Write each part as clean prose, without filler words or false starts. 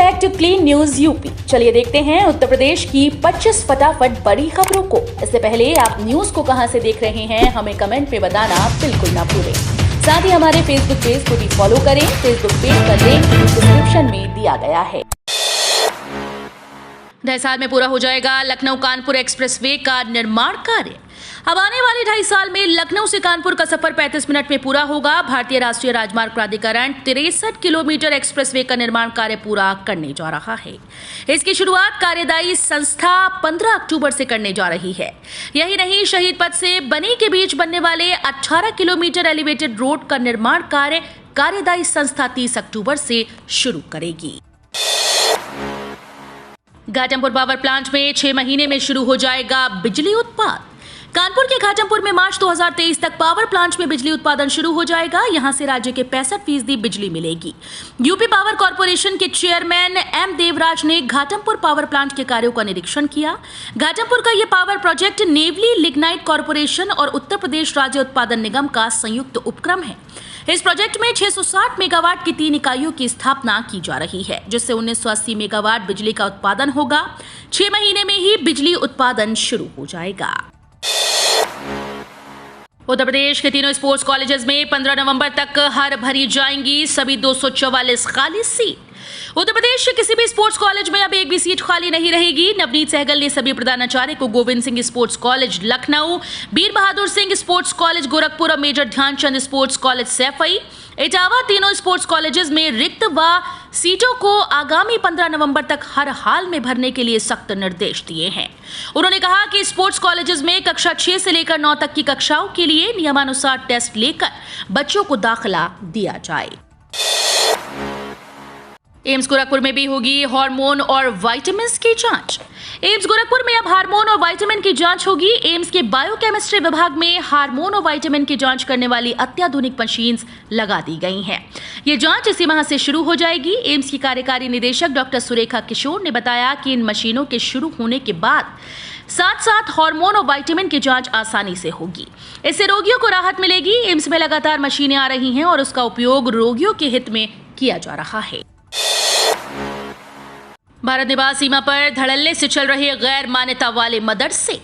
Back to clean news UP. चलिए देखते हैं उत्तर प्रदेश की 25 फटाफट बड़ी खबरों को। इससे पहले आप न्यूज को कहां से देख रहे हैं हमें कमेंट में बताना बिल्कुल ना भूलें। साथ ही हमारे फेसबुक पेज को भी फॉलो करें। फेसबुक पेज का लिंक डिस्क्रिप्शन में दिया गया है। 2.5 साल में पूरा हो जाएगा लखनऊ कानपुर एक्सप्रेसवे का निर्माण कार्य। अब आने वाले 2.5 साल में लखनऊ से कानपुर का सफर 35 मिनट में पूरा होगा। भारतीय राष्ट्रीय राजमार्ग प्राधिकरण 63 किलोमीटर एक्सप्रेसवे का निर्माण कार्य पूरा करने जा रहा है। इसकी शुरुआत कार्यदायी संस्था 15 अक्टूबर से करने जा रही है। यही नहीं, शहीद पथ से बनी के बीच बनने वाले 18 किलोमीटर एलिवेटेड रोड का निर्माण कार्य कार्यदायी संस्था 30 अक्टूबर से शुरू करेगी। घाटमपुर पावर प्लांट में 6 महीने में शुरू हो जाएगा बिजली उत्पादन। कानपुर के घाटमपुर में मार्च 2023 तक पावर प्लांट में बिजली उत्पादन शुरू हो जाएगा। यहां से राज्य के 65% बिजली मिलेगी। यूपी पावर कॉर्पोरेशन के चेयरमैन एम देवराज ने घाटमपुर पावर प्लांट के कार्यों का निरीक्षण किया। घाटमपुर का यह power project Neyveli lignite corporation और उत्तर प्रदेश राज्य उत्पादन निगम का संयुक्त उपक्रम है। इस प्रोजेक्ट में 660 मेगावाट की 3 इकाइयों की स्थापना की जा रही है, जिससे 1980 मेगावाट बिजली का उत्पादन होगा। 6 महीने में ही बिजली उत्पादन शुरू हो जाएगा। उत्तर प्रदेश के तीनों स्पोर्ट्स कॉलेजेस में 15 नवंबर तक हर भरी जाएंगी सभी 244 खाली सीट। उत्तर प्रदेश के किसी भी स्पोर्ट्स कॉलेज में अब एक भी सीट खाली नहीं रहेगी। नवनीत सहगल ने सभी प्रधानाचार्य को Govind Singh sports college Lucknow, Veer Bahadur Singh sports college Gorakhpur और major Dhyanchand sports college Saifai, Etawah तीनों स्पोर्ट्स कॉलेजेस में रिक्त व सीटों को आगामी 15 नवंबर तक हर हाल में भरने के लिए सख्त निर्देश दिए हैं। उन्होंने कहा कि स्पोर्ट्स कॉलेजेस में कक्षा 6 से लेकर 9 तक की कक्षाओं के लिए नियमानुसार टेस्ट लेकर बच्चों को दाखिला दिया जाए। एम्स गोरखपुर में भी होगी हार्मोन और विटामिन की जांच। एम्स गोरखपुर में अब हार्मोन और विटामिन की जांच होगी। एम्स के बायोकेमिस्ट्री विभाग में हार्मोन और विटामिन की जांच करने वाली अत्याधुनिक मशीन्स लगा दी गई हैं। ये जांच इसी माह से शुरू हो जाएगी। एम्स की कार्यकारी निदेशक डॉक्टर सुरेखा किशोर ने बताया कि इन मशीनों के शुरू होने के बाद साथ साथ हार्मोन और विटामिन की जांच आसानी से होगी। इससे रोगियों को राहत मिलेगी। एम्स में लगातार मशीनें आ रही हैं और उसका उपयोग रोगियों के हित में किया जा रहा है। भारत नेपाल सीमा पर धड़ल्ले से चल रहे गैर मान्यता वाले मदरसे।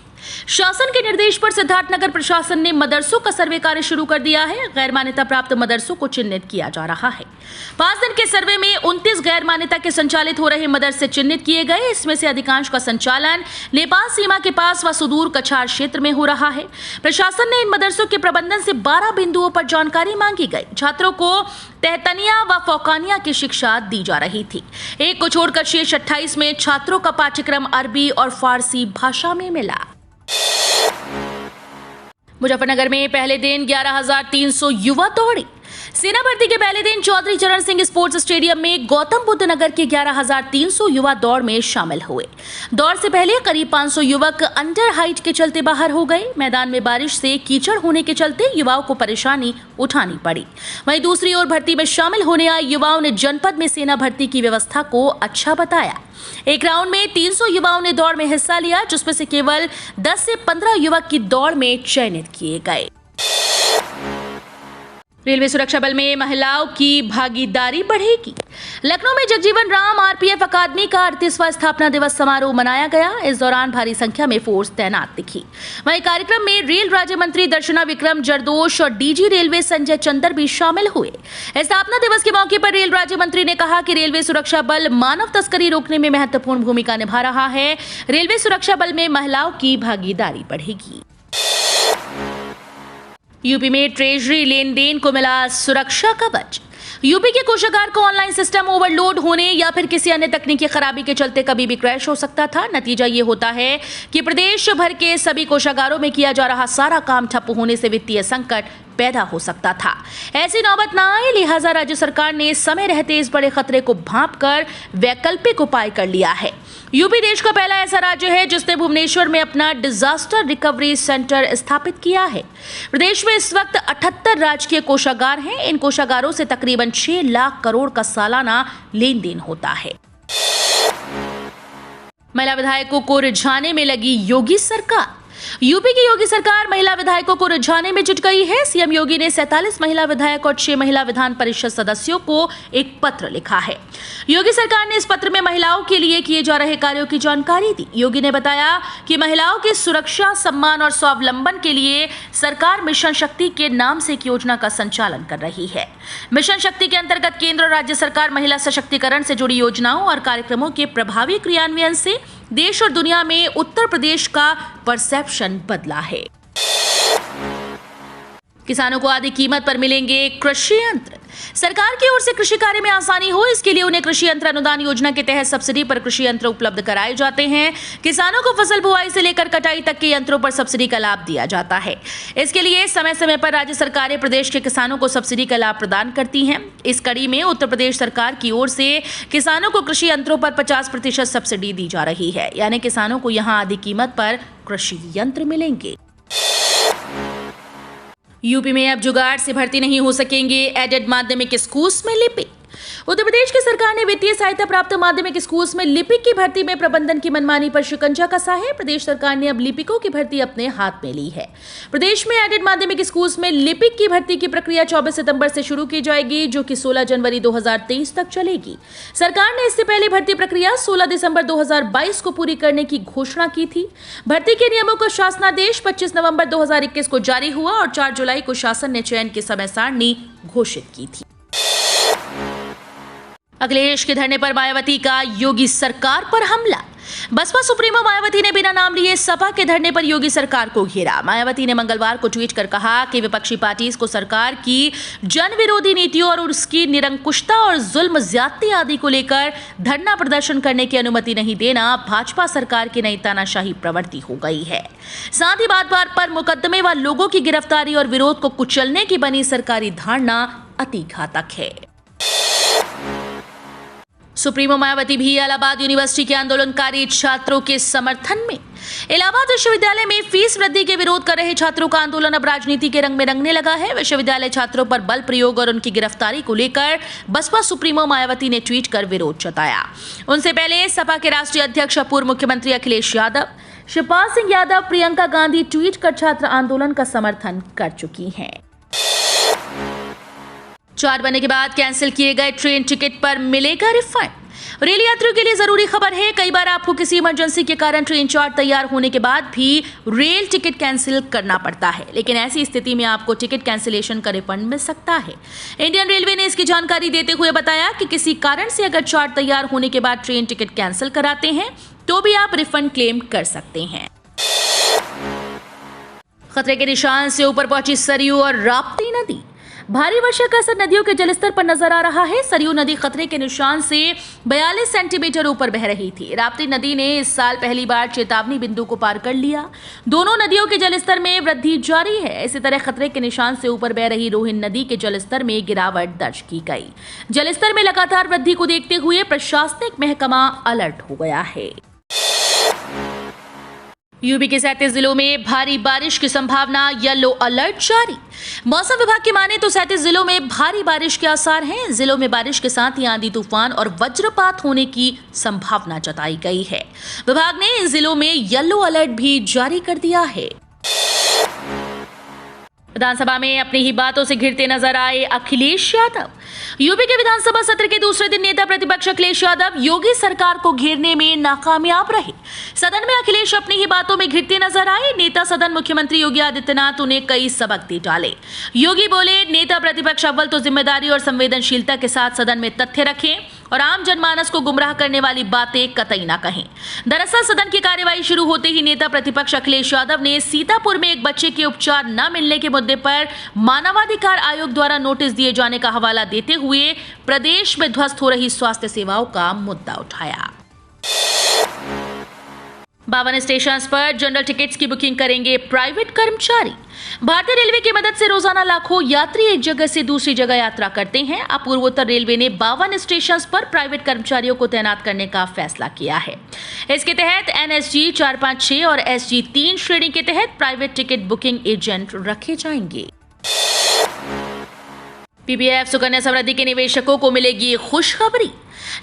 शासन के निर्देश पर सिद्धार्थनगर प्रशासन ने मदरसों का सर्वे कार्य शुरू कर दिया है। गैर मान्यता प्राप्त मदरसों को चिन्हित किया जा रहा है। 5 दिन के सर्वे में 29 गैर मान्यता के संचालित हो रहे मदरसे चिन्हित किए गए। इसमें से अधिकांश का संचालन नेपाल सीमा के पास व सुदूर कछार क्षेत्र में हो रहा है। प्रशासन ने इन मदरसों के प्रबंधन से 12 बिंदुओं पर जानकारी मांगी गई। छात्रों को तहतनिया व फौकानिया की शिक्षा दी जा रही थी। एक को छोड़कर शेष 28 में छात्रों का पाठ्यक्रम अरबी और फारसी भाषा में मिला। मुजफ्फरनगर में पहले दिन 11,300 युवा दौड़े। सेना भर्ती के पहले दिन चौधरी चरण सिंह स्पोर्ट्स स्टेडियम में गौतम बुद्ध नगर के 11,300 युवा दौड़ में शामिल हुए। दौड़ से पहले करीब 500 युवक अंडर हाइट के चलते बाहर हो गए। मैदान में बारिश से कीचड़ होने के चलते युवाओं को परेशानी उठानी पड़ी। वहीं दूसरी ओर भर्ती में शामिल होने आए युवाओं ने जनपद में सेना भर्ती की व्यवस्था को अच्छा बताया। एक राउंड में 300 युवाओं ने दौड़ में हिस्सा लिया, जिसमें से केवल 10 से 15 युवक की दौड़ में चयनित किए गए। रेलवे सुरक्षा बल में महिलाओं की भागीदारी बढ़ेगी। लखनऊ में जगजीवन राम आरपीएफ अकादमी का 38वां स्थापना दिवस समारोह मनाया गया। इस दौरान भारी संख्या में फोर्स तैनात दिखी। वहीं कार्यक्रम में रेल राज्य मंत्री दर्शना विक्रम जरदोश और डीजी रेलवे संजय चंदर भी शामिल हुए। स्थापना दिवस के मौके पर रेल राज्य मंत्री ने कहा कि रेलवे सुरक्षा बल मानव तस्करी रोकने में महत्वपूर्ण भूमिका निभा रहा है। रेलवे सुरक्षा बल में महिलाओं की भागीदारी बढ़ेगी। यूपी में ट्रेजरी लेन देन को मिला सुरक्षा कवच। यूपी के कोषागार को ऑनलाइन सिस्टम ओवरलोड होने या फिर किसी अन्य तकनीकी खराबी के चलते कभी भी क्रैश हो सकता था। नतीजा ये होता है कि प्रदेश भर के सभी कोषागारों में किया जा रहा सारा काम ठप होने से वित्तीय संकट पैदा हो सकता था। ऐसी नौबत न आए, लिहाजा राज्य सरकार ने समय रहते इस बड़े खतरे को भांपकर वैकल्पिक उपाय कर लिया है। यूपी देश का पहला ऐसा राज्य है जिसने भुवनेश्वर में अपना डिजास्टर रिकवरी सेंटर स्थापित किया है। प्रदेश में इस वक्त 78 राजकीय कोषागार हैं। इन कोषागारों से तकरीबन 6 लाख करोड़ का सालाना लेन देन होता है। महिला विधायकों को रिझाने में लगी योगी सरकार। यूपी की योगी सरकार महिला विधायकों को रिझाने में जुट गई है। सीएम योगी ने 47 महिला विधायक और 6 महिला विधान परिषद सदस्यों को एक पत्र लिखा है। योगी सरकार ने इस पत्र में महिलाओं के लिए किए जा रहे कार्यों की जानकारी दी। योगी ने बताया कि महिलाओं की सुरक्षा, सम्मान और स्वावलंबन के लिए सरकार मिशन शक्ति के नाम से एक योजना का संचालन कर रही है। मिशन शक्ति के अंतर्गत केंद्र और राज्य सरकार महिला सशक्तिकरण से जुड़ी योजनाओं और कार्यक्रमों के प्रभावी क्रियान्वयन से देश और दुनिया में उत्तर प्रदेश का परसेप्शन बदला है। किसानों को आधी कीमत पर मिलेंगे कृषि यंत्र। सरकार की ओर से कृषि कार्य में आसानी हो, इसके लिए उन्हें कृषि यंत्र अनुदान योजना के तहत सब्सिडी पर कृषि यंत्र उपलब्ध कराए जाते हैं। किसानों को फसल बुआई से लेकर कटाई तक के यंत्रों पर सब्सिडी का लाभ दिया जाता है। इसके लिए समय समय पर राज्य सरकारें प्रदेश के किसानों को सब्सिडी का लाभ प्रदान करती हैं। इस कड़ी में उत्तर प्रदेश सरकार की ओर से किसानों को कृषि यंत्रों पर 50% सब्सिडी दी जा रही है, यानी किसानों को यहां आधी कीमत पर कृषि यंत्र मिलेंगे। यूपी में अब जुगाड़ से भर्ती नहीं हो सकेंगे एडेड माध्यमिक स्कूल्स में लिपिक। उत्तर प्रदेश की सरकार ने वित्तीय सहायता प्राप्त माध्यमिक स्कूल्स में लिपिक की भर्ती में प्रबंधन की मनमानी पर शिकंजा कसा है। प्रदेश सरकार ने अब लिपिकों की भर्ती अपने हाथ में ली है। प्रदेश में एडेड माध्यमिक स्कूल्स में लिपिक की भर्ती की प्रक्रिया 24 सितंबर से शुरू की जाएगी, जो कि 16 जनवरी 2023 तक चलेगी। सरकार ने इससे पहले भर्ती प्रक्रिया 16 दिसंबर 2022 को पूरी करने की घोषणा की थी। भर्ती के नियमों का शासनादेश 25 नवंबर 2021 को जारी हुआ और 4 जुलाई को शासन ने चयन की समय सारणी घोषित की थी। अखिलेश के धरने पर मायावती का योगी सरकार पर हमला। बसपा सुप्रीमो मायावती ने बिना नाम लिए सपा के धरने पर योगी सरकार को घेरा। मायावती ने मंगलवार को ट्वीट कर कहा कि विपक्षी पार्टी को सरकार की जन विरोधी नीतियों और उसकी निरंकुशता और जुल्म, ज्यादती आदि को लेकर धरना प्रदर्शन करने की अनुमति नहीं देना भाजपा सरकार की नई तानाशाही प्रवृत्ति हो गई है। साथ ही बात बात पर मुकदमे व लोगों की गिरफ्तारी और विरोध को कुचलने की बनी सरकारी धारणा अति घातक है। सुप्रीमो मायावती भी इलाहाबाद यूनिवर्सिटी के आंदोलनकारी छात्रों के समर्थन में। इलाहाबाद विश्वविद्यालय में फीस वृद्धि के विरोध कर रहे छात्रों का आंदोलन अब राजनीति के रंग में रंगने लगा है। विश्वविद्यालय छात्रों पर बल प्रयोग और उनकी गिरफ्तारी को लेकर बसपा सुप्रीमो मायावती ने ट्वीट कर विरोध जताया। उनसे पहले सपा के राष्ट्रीय अध्यक्ष पूर्व मुख्यमंत्री अखिलेश यादव, शिवपाल सिंह यादव, प्रियंका गांधी ट्वीट कर छात्र आंदोलन का समर्थन कर चुकी हैं। चार्ट बनने के बाद कैंसिल किए गए ट्रेन टिकट पर मिलेगा रिफंड। रेल यात्रियों के लिए जरूरी खबर है। कई बार आपको किसी इमरजेंसी के कारण ट्रेन चार्ट तैयार होने के बाद भी रेल टिकट कैंसिल करना पड़ता है, लेकिन ऐसी स्थिति में आपको टिकट कैंसिलेशन का रिफंड मिल सकता है। इंडियन रेलवे ने इसकी जानकारी देते हुए बताया कि किसी कारण से अगर चार्ट तैयार होने के बाद ट्रेन टिकट कैंसिल कराते हैं तो भी आप रिफंड क्लेम कर सकते हैं। खतरे के निशान से ऊपर पहुंची सरयू और राप्ती नदी। भारी वर्षा का असर नदियों के जलस्तर पर नजर आ रहा है। सरयू नदी खतरे के निशान से 42 सेंटीमीटर ऊपर बह रही थी। राप्ती नदी ने इस साल पहली बार चेतावनी बिंदु को पार कर लिया। दोनों नदियों के जलस्तर में वृद्धि जारी है। इसी तरह खतरे के निशान से ऊपर बह रही रोहिन नदी के जलस्तर में गिरावट दर्ज की गई। जलस्तर में लगातार वृद्धि को देखते हुए प्रशासनिक महकमा अलर्ट हो गया है। यूपी के 37 जिलों में भारी बारिश की संभावना, येलो अलर्ट जारी। मौसम विभाग की माने तो 37 जिलों में भारी बारिश के आसार हैं। जिलों में बारिश के साथ ही आंधी तूफान और वज्रपात होने की संभावना जताई गई है। विभाग ने इन जिलों में येलो अलर्ट भी जारी कर दिया है। विधानसभा में अपनी ही बातों से घिरते नजर आए अखिलेश यादव। यूपी के विधानसभा सत्र के दूसरे दिन नेता प्रतिपक्ष अखिलेश यादव योगी सरकार को घेरने में नाकामयाब रहे। सदन में अखिलेश अपनी ही बातों में घिरते नजर आए। नेता सदन मुख्यमंत्री योगी आदित्यनाथ उन्हें कई सबक दे डाले। योगी बोले, नेता प्रतिपक्ष अव्वल तो जिम्मेदारी और संवेदनशीलता के साथ सदन में तथ्य रखें और आम जनमानस को गुमराह करने वाली बातें कतई ना कहें। दरअसल सदन की कार्यवाही शुरू होते ही नेता प्रतिपक्ष अखिलेश यादव ने सीतापुर में एक बच्चे के उपचार न मिलने के मुद्दे पर मानवाधिकार आयोग द्वारा नोटिस दिए जाने का हवाला देते हुए प्रदेश में ध्वस्त हो रही स्वास्थ्य सेवाओं का मुद्दा उठाया। 52 स्टेशन पर जनरल टिकट्स की बुकिंग करेंगे प्राइवेट कर्मचारी। भारतीय रेलवे की मदद से रोजाना लाखों यात्री एक जगह से दूसरी जगह यात्रा करते हैं। अब पूर्वोत्तर रेलवे ने 52 स्टेशन पर प्राइवेट कर्मचारियों को तैनात करने का फैसला किया है। इसके तहत NSG 4, 5, 6 और SG 3 श्रेणी के तहत प्राइवेट टिकट बुकिंग एजेंट रखे जाएंगे। पीपीएफ सुकन्या समृद्धि के निवेशकों को मिलेगी खुशखबरी।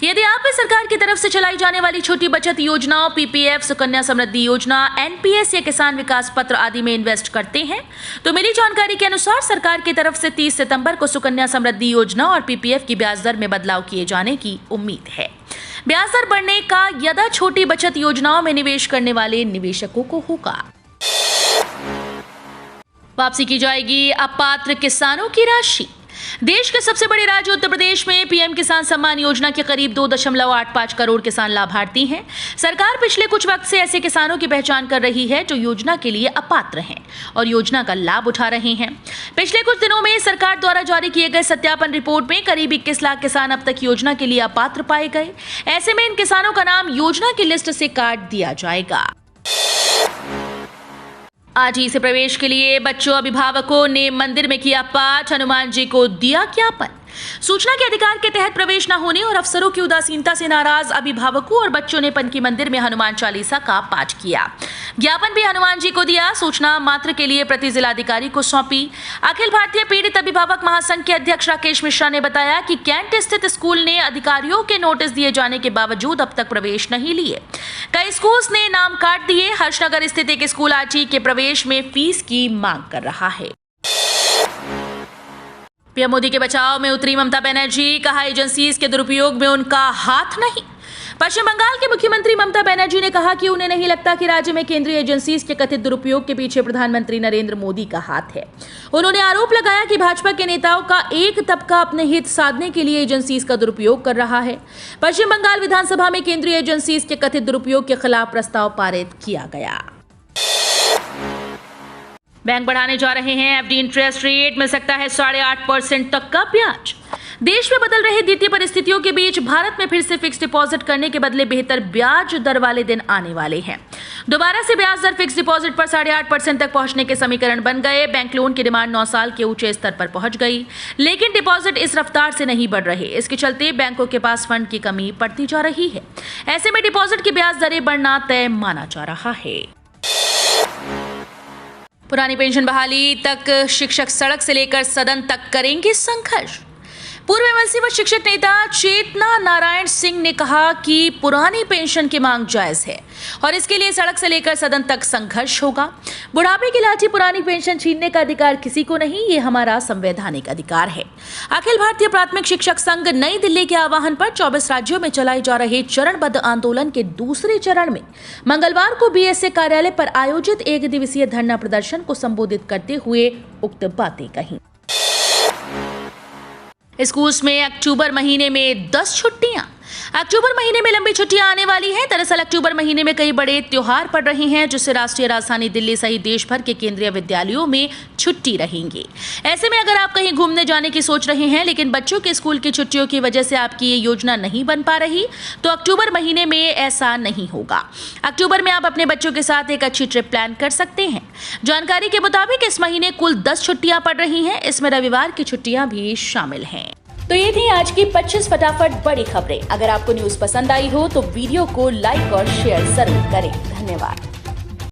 यदि आप भी सरकार की तरफ से चलाई जाने वाली छोटी बचत योजनाओं पीपीएफ, सुकन्या समृद्धि योजना, एनपीएस या किसान विकास पत्र आदि में इन्वेस्ट करते हैं तो मिली जानकारी के अनुसार सरकार की तरफ से 30 सितंबर को सुकन्या समृद्धि योजना और पीपीएफ की ब्याज दर में बदलाव किए जाने की उम्मीद है। ब्याज दर बढ़ने का यदा छोटी बचत योजनाओं में निवेश करने वाले निवेशकों को होगा। वापसी की जाएगी अपात्र किसानों की राशि। देश के सबसे बड़े राज्य उत्तर प्रदेश में पीएम किसान सम्मान योजना के करीब 2.85 करोड़ किसान लाभार्थी हैं। सरकार पिछले कुछ वक्त से ऐसे किसानों की पहचान कर रही है जो योजना के लिए अपात्र हैं और योजना का लाभ उठा रहे हैं। पिछले कुछ दिनों में सरकार द्वारा जारी किए गए सत्यापन रिपोर्ट में करीब 21 लाख किसान अब तक योजना के लिए अपात्र पाए गए। ऐसे में इन किसानों का नाम योजना की लिस्ट से काट दिया जाएगा। आज ही से प्रवेश के लिए बच्चों अभिभावकों ने मंदिर में किया पाठ, हनुमान जी को दिया ज्ञापन। सूचना के अधिकार के तहत प्रवेश न होने और अफसरों की उदासीनता से नाराज अभिभावकों और बच्चों ने पनकी मंदिर में हनुमान चालीसा का पाठ किया। ज्ञापन भी हनुमान जी को दिया। सूचना मात्र के लिए प्रति जिलाधिकारी को सौंपी। अखिल भारतीय पीड़ित अभिभावक महासंघ के अध्यक्ष राकेश मिश्रा ने बताया कि कैंट स्थित स्कूल ने अधिकारियों के नोटिस दिए जाने के बावजूद अब तक प्रवेश नहीं लिए। कई स्कूल्स ने नाम काट दिए। हर्षनगर स्थित एक स्कूल आरटी के प्रवेश में फीस की मांग कर रहा है। पीएम मोदी के बचाव में उतरी ममता बनर्जी, कहा एजेंसीज के दुरुपयोग में उनका हाथ नहीं। पश्चिम बंगाल के मुख्यमंत्री ममता बनर्जी ने कहा कि उन्हें नहीं लगता कि राज्य में केंद्रीय एजेंसीज के कथित दुरुपयोग के पीछे प्रधानमंत्री नरेंद्र मोदी का हाथ है। उन्होंने आरोप लगाया कि भाजपा के नेताओं का एक तबका अपने हित साधने के लिए एजेंसीज का दुरुपयोग कर रहा है। पश्चिम बंगाल विधानसभा में केंद्रीय एजेंसीज के कथित दुरुपयोग के खिलाफ प्रस्ताव पारित किया गया। बैंक बढ़ाने जा रहे हैं एफडी इंटरेस्ट रेट, मिल सकता है 8.5% तक का ब्याज। देश में बदल रही द्वितीय परिस्थितियों के बीच भारत में फिर से फिक्स डिपॉजिट करने के बदले बेहतर ब्याज दर वाले दिन आने वाले हैं। दोबारा से ब्याज दर फिक्स डिपॉजिट पर 8.5% तक पहुंचने के समीकरण बन गए। बैंक लोन की डिमांड 9 साल के ऊंचे स्तर पर पहुंच गई, लेकिन डिपॉजिट इस रफ्तार से नहीं बढ़ रहे। इसके चलते बैंकों के पास फंड की कमी पड़ती जा रही है। ऐसे में डिपॉजिट की ब्याज दरें बढ़ना तय माना जा रहा है। पुरानी पेंशन बहाली तक शिक्षक सड़क से लेकर सदन तक करेंगे संघर्ष। पूर्व एमएलसी व शिक्षक नेता चेतना नारायण सिंह ने कहा कि पुरानी पेंशन की मांग जायज है और इसके लिए सड़क से लेकर सदन तक संघर्ष होगा। बुढ़ापे की लाठी पुरानी पेंशन छीनने का अधिकार किसी को नहीं, ये हमारा संवैधानिक अधिकार है। अखिल भारतीय प्राथमिक शिक्षक संघ नई दिल्ली के आह्वान पर 24 राज्यों में चलाए जा रहे चरणबद्ध आंदोलन के दूसरे चरण में मंगलवार को बीएसए कार्यालय पर आयोजित एक दिवसीय धरना प्रदर्शन को संबोधित करते हुए उक्त बातें कही। स्कूल्स में अक्टूबर महीने में 10 छुट्टियां। अक्टूबर महीने में लंबी छुट्टियां आने वाली हैं। दरअसल अक्टूबर महीने में कई बड़े त्योहार पड़ रहे हैं, जिससे राष्ट्रीय राजधानी दिल्ली सहित देश भर के केंद्रीय विद्यालयों में छुट्टी रहेंगी। ऐसे में अगर आप कहीं घूमने जाने की सोच रहे हैं लेकिन बच्चों के स्कूल की छुट्टियों की वजह से आपकी ये योजना नहीं बन पा रही, तो अक्टूबर महीने में ऐसा नहीं होगा। अक्टूबर में आप अपने बच्चों के साथ एक अच्छी ट्रिप प्लान कर सकते हैं। जानकारी के मुताबिक इस महीने कुल 10 छुट्टियां पड़ रही हैं। इसमें रविवार की छुट्टियां भी शामिल हैं। तो ये थी आज की 25 फटाफट बड़ी खबरें। अगर आपको न्यूज़ पसंद आई हो तो वीडियो को लाइक और शेयर जरूर करें। धन्यवाद।